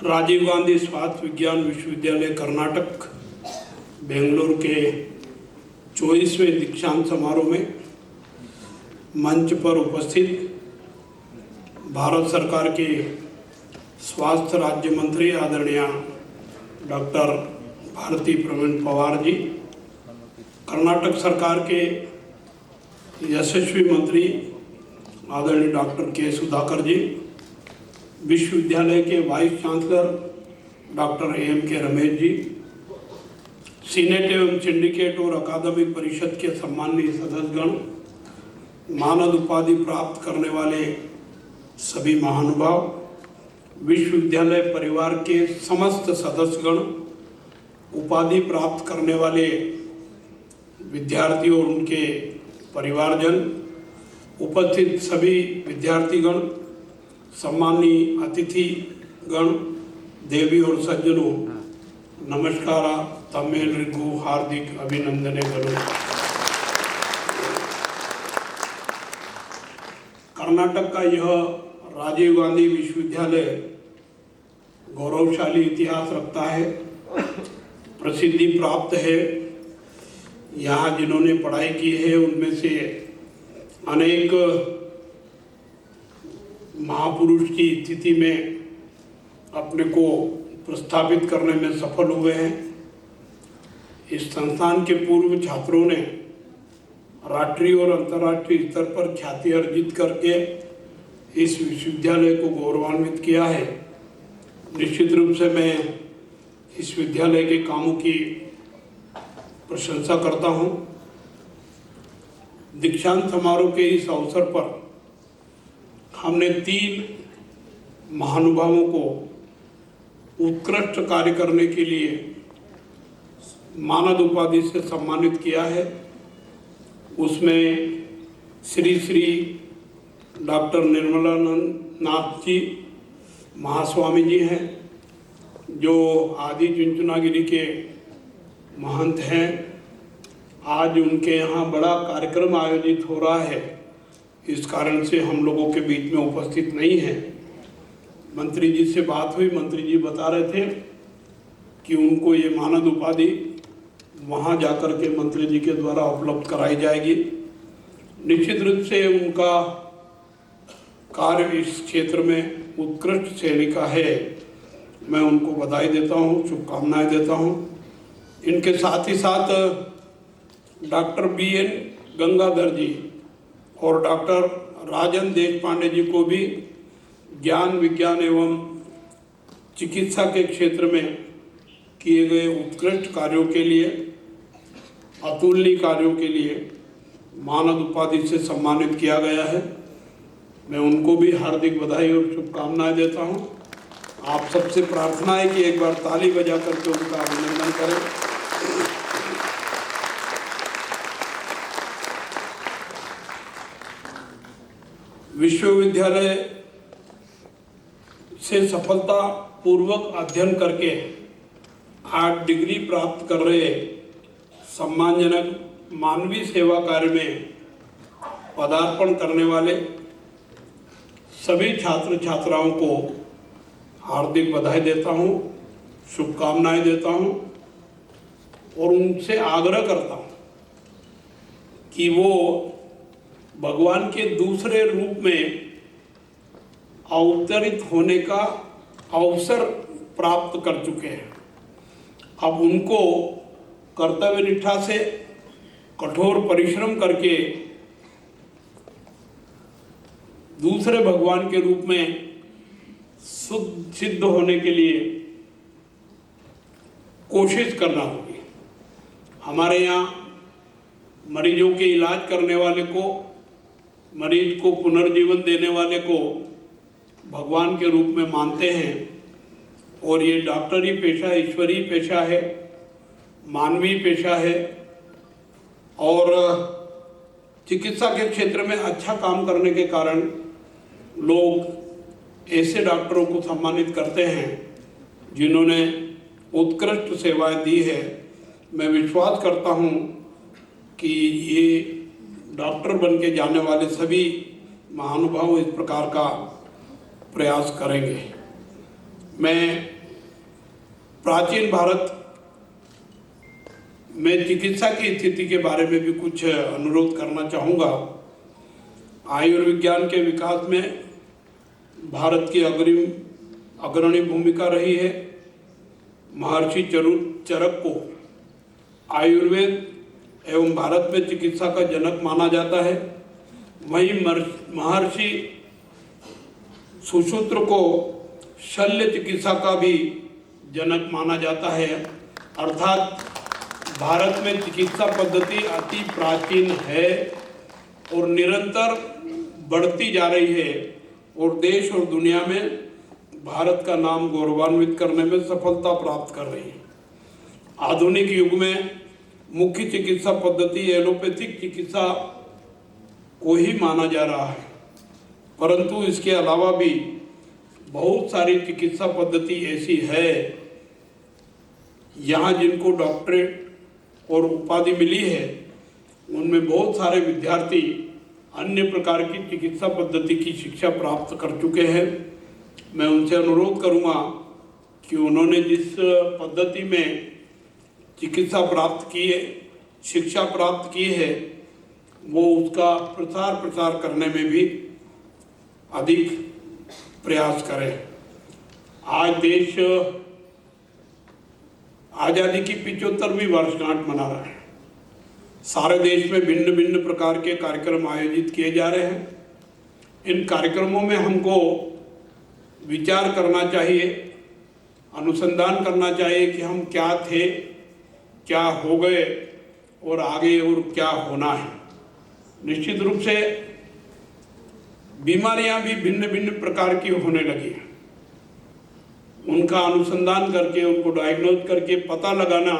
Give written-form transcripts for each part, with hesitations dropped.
राजीव गांधी स्वास्थ्य विज्ञान विश्वविद्यालय कर्नाटक बेंगलुरु के 24वें दीक्षांत समारोह में मंच पर उपस्थित भारत सरकार के स्वास्थ्य राज्य मंत्री आदरणीय डॉक्टर भारती प्रवीण पवार जी, कर्नाटक सरकार के यशस्वी मंत्री आदरणीय डॉक्टर के सुधाकर जी, विश्वविद्यालय के वाइस चांसलर डॉक्टर के रमेश जी, सीनेट एवं सिंडिकेट और अकादमिक परिषद के सम्माननीय सदस्यगण, मानद उपाधि प्राप्त करने वाले सभी महानुभाव, विश्वविद्यालय परिवार के समस्त सदस्यगण, उपाधि प्राप्त करने वाले विद्यार्थी और उनके परिवारजन, उपस्थित सभी विद्यार्थीगण, सम्मानीय अतिथिगण, देवी और सज्जनों, नमस्कार। तमिलरिगु हार्दिक अभिनंदने करो। कर्नाटक का यह राजीव गांधी विश्वविद्यालय गौरवशाली इतिहास रखता है, प्रसिद्धि प्राप्त है। यहाँ जिन्होंने पढ़ाई की है उनमें से अनेक महापुरुष की स्थिति में अपने को प्रस्थापित करने में सफल हुए हैं। इस संस्थान के पूर्व छात्रों ने राष्ट्रीय और अंतर्राष्ट्रीय स्तर पर ख्याति अर्जित करके इस विश्वविद्यालय को गौरवान्वित किया है। निश्चित रूप से मैं इस विद्यालय के कामों की प्रशंसा करता हूं। दीक्षांत समारोह के इस अवसर पर हमने 3 महानुभावों को उत्कृष्ट कार्य करने के लिए मानद उपाधि से सम्मानित किया है। उसमें श्री डॉक्टर निर्मलानंद नाथ जी महास्वामी जी हैं, जो आदि चुनचुनागिरी के महंत हैं। आज उनके यहाँ बड़ा कार्यक्रम आयोजित हो रहा है, इस कारण से हम लोगों के बीच में उपस्थित नहीं है। मंत्री जी से बात हुई, मंत्री जी बता रहे थे कि उनको ये मानद उपाधि वहाँ जाकर के मंत्री जी के द्वारा उपलब्ध कराई जाएगी। निश्चित रूप से उनका कार्य इस क्षेत्र में उत्कृष्ट श्रेणी का है। मैं उनको बधाई देता हूँ, शुभकामनाएं देता हूँ। इनके साथ ही साथ डॉक्टर BN गंगाधर जी और डॉक्टर राजन देशपांडे जी को भी ज्ञान विज्ञान एवं चिकित्सा के क्षेत्र में किए गए उत्कृष्ट कार्यों के लिए, अतुलनीय कार्यों के लिए मानद उपाधि से सम्मानित किया गया है। मैं उनको भी हार्दिक बधाई और शुभकामनाएं देता हूं। आप सबसे प्रार्थना है कि एक बार ताली बजा करके उनका अभिनंदन करें। विश्वविद्यालय से सफलता पूर्वक अध्ययन करके 8 डिग्री प्राप्त कर रहे सम्मानजनक मानवीय सेवा कार्य में पदार्पण करने वाले सभी छात्र छात्राओं को हार्दिक बधाई देता हूं, शुभकामनाएं देता हूं और उनसे आग्रह करता हूं कि वो भगवान के दूसरे रूप में अवतरित होने का अवसर प्राप्त कर चुके हैं। अब उनको कर्तव्य निष्ठा से कठोर परिश्रम करके दूसरे भगवान के रूप में सिद्ध होने के लिए कोशिश करना होगी। हमारे यहाँ मरीजों के इलाज करने वाले को, मरीज को पुनर्जीवन देने वाले को भगवान के रूप में मानते हैं और ये डॉक्टरी पेशा ईश्वरीय पेशा है, मानवीय पेशा है और चिकित्सा के क्षेत्र में अच्छा काम करने के कारण लोग ऐसे डॉक्टरों को सम्मानित करते हैं जिन्होंने उत्कृष्ट सेवाएं दी है। मैं विश्वास करता हूं कि ये डॉक्टर बन के जाने वाले सभी महानुभाव इस प्रकार का प्रयास करेंगे। मैं प्राचीन भारत में चिकित्सा की स्थिति के बारे में भी कुछ अनुरोध करना चाहूँगा। आयुर्विज्ञान के विकास में भारत की अग्रणी भूमिका रही है। महर्षि चरक को आयुर्वेद एवं भारत में चिकित्सा का जनक माना जाता है। वहीं महर्षि सुश्रुत को शल्य चिकित्सा का भी जनक माना जाता है। अर्थात भारत में चिकित्सा पद्धति अति प्राचीन है और निरंतर बढ़ती जा रही है और देश और दुनिया में भारत का नाम गौरवान्वित करने में सफलता प्राप्त कर रही है। आधुनिक युग में मुख्य चिकित्सा पद्धति एलोपैथिक चिकित्सा को ही माना जा रहा है, परंतु इसके अलावा भी बहुत सारी चिकित्सा पद्धति ऐसी है यहाँ जिनको डॉक्टरेट और उपाधि मिली है। उनमें बहुत सारे विद्यार्थी अन्य प्रकार की चिकित्सा पद्धति की शिक्षा प्राप्त कर चुके हैं। मैं उनसे अनुरोध करूँगा कि उन्होंने जिस पद्धति में चिकित्सा प्राप्त की है, शिक्षा प्राप्त की है, वो उसका प्रसार करने में भी अधिक प्रयास करें। आज देश आज़ादी की 75वीं वर्षगांठ मना रहा है। सारे देश में भिन्न भिन्न प्रकार के कार्यक्रम आयोजित किए जा रहे हैं। इन कार्यक्रमों में हमको विचार करना चाहिए, अनुसंधान करना चाहिए कि हम क्या थे, क्या हो गए और आगे और क्या होना है। निश्चित रूप से बीमारियां भी भिन्न भिन्न प्रकार की होने लगी हैं। उनका अनुसंधान करके उनको डायग्नोज करके पता लगाना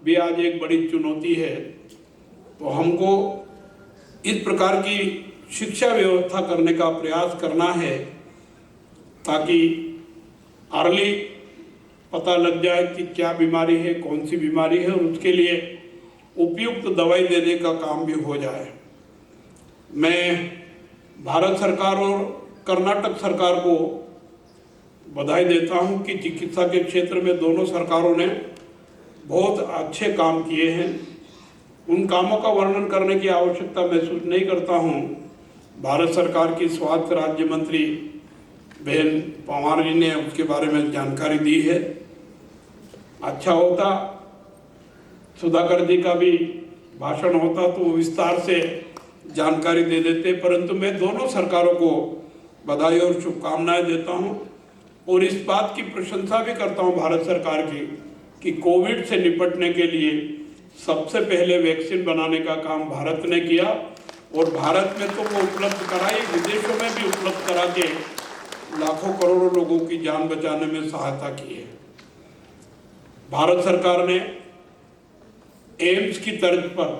भी आज एक बड़ी चुनौती है। तो हमको इस प्रकार की शिक्षा व्यवस्था करने का प्रयास करना है ताकि अर्ली पता लग जाए कि क्या बीमारी है, कौन सी बीमारी है और उसके लिए उपयुक्त दवाई देने का काम भी हो जाए। मैं भारत सरकार और कर्नाटक सरकार को बधाई देता हूं कि चिकित्सा के क्षेत्र में दोनों सरकारों ने बहुत अच्छे काम किए हैं। उन कामों का वर्णन करने की आवश्यकता महसूस नहीं करता हूं। भारत सरकार की स्वास्थ्य राज्य मंत्री बहन पवार जी ने उसके बारे में जानकारी दी है। अच्छा होता सुधाकर जी का भी भाषण होता तो विस्तार से जानकारी दे देते, परंतु मैं दोनों सरकारों को बधाई और शुभकामनाएं देता हूं और इस बात की प्रशंसा भी करता हूं भारत सरकार की कि कोविड से निपटने के लिए सबसे पहले वैक्सीन बनाने का काम भारत ने किया और भारत में तो वो उपलब्ध कराई, विदेशों में भी उपलब्ध करा के लाखों करोड़ों लोगों की जान बचाने में सहायता की है। भारत सरकार ने एम्स की तर्ज पर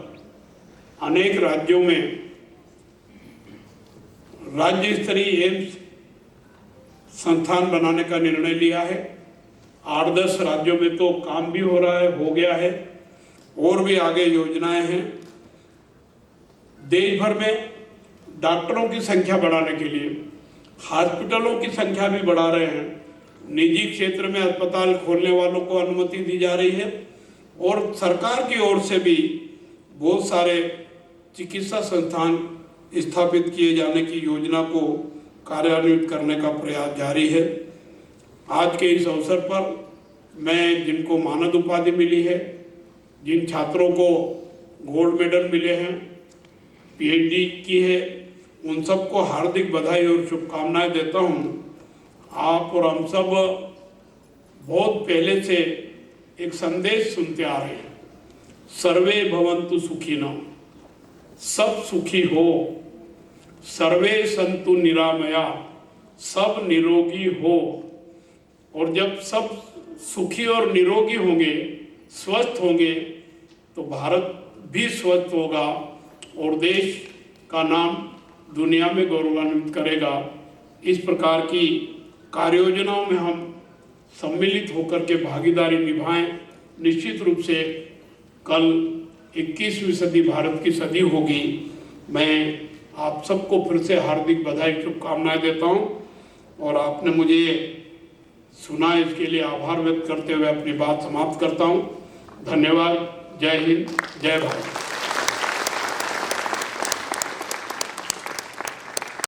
अनेक राज्यों में राज्य स्तरीय एम्स संस्थान बनाने का निर्णय लिया है। 8-10 राज्यों में तो काम भी हो रहा है, हो गया है और भी आगे योजनाएं हैं। देश भर में डॉक्टरों की संख्या बढ़ाने के लिए हॉस्पिटलों की संख्या भी बढ़ा रहे हैं। निजी क्षेत्र में अस्पताल खोलने वालों को अनुमति दी जा रही है और सरकार की ओर से भी बहुत सारे चिकित्सा संस्थान स्थापित किए जाने की योजना को कार्यान्वित करने का प्रयास जारी है। आज के इस अवसर पर मैं जिनको मानद उपाधि मिली है, जिन छात्रों को गोल्ड मेडल मिले हैं, पीएचडी की है, उन सबको हार्दिक बधाई और शुभकामनाएं देता हूं। आप और हम सब बहुत पहले से एक संदेश सुनते आ रहे हैं, सर्वे भवन्तु सुखिनः, सब सुखी हो, सर्वे सन्तु निरामया, सब निरोगी हो। और जब सब सुखी और निरोगी होंगे, स्वस्थ होंगे, तो भारत भी स्वस्थ होगा और देश का नाम दुनिया में गौरवान्वित करेगा। इस प्रकार की कार्य योजनाओं में हम सम्मिलित होकर के भागीदारी निभाएं। निश्चित रूप से कल 21वीं सदी भारत की सदी होगी। मैं आप सबको फिर से हार्दिक बधाई शुभकामनाएं देता हूं और आपने मुझे सुना, इसके लिए आभार व्यक्त करते हुए अपनी बात समाप्त करता हूँ। धन्यवाद। जय हिंद, जय भारत।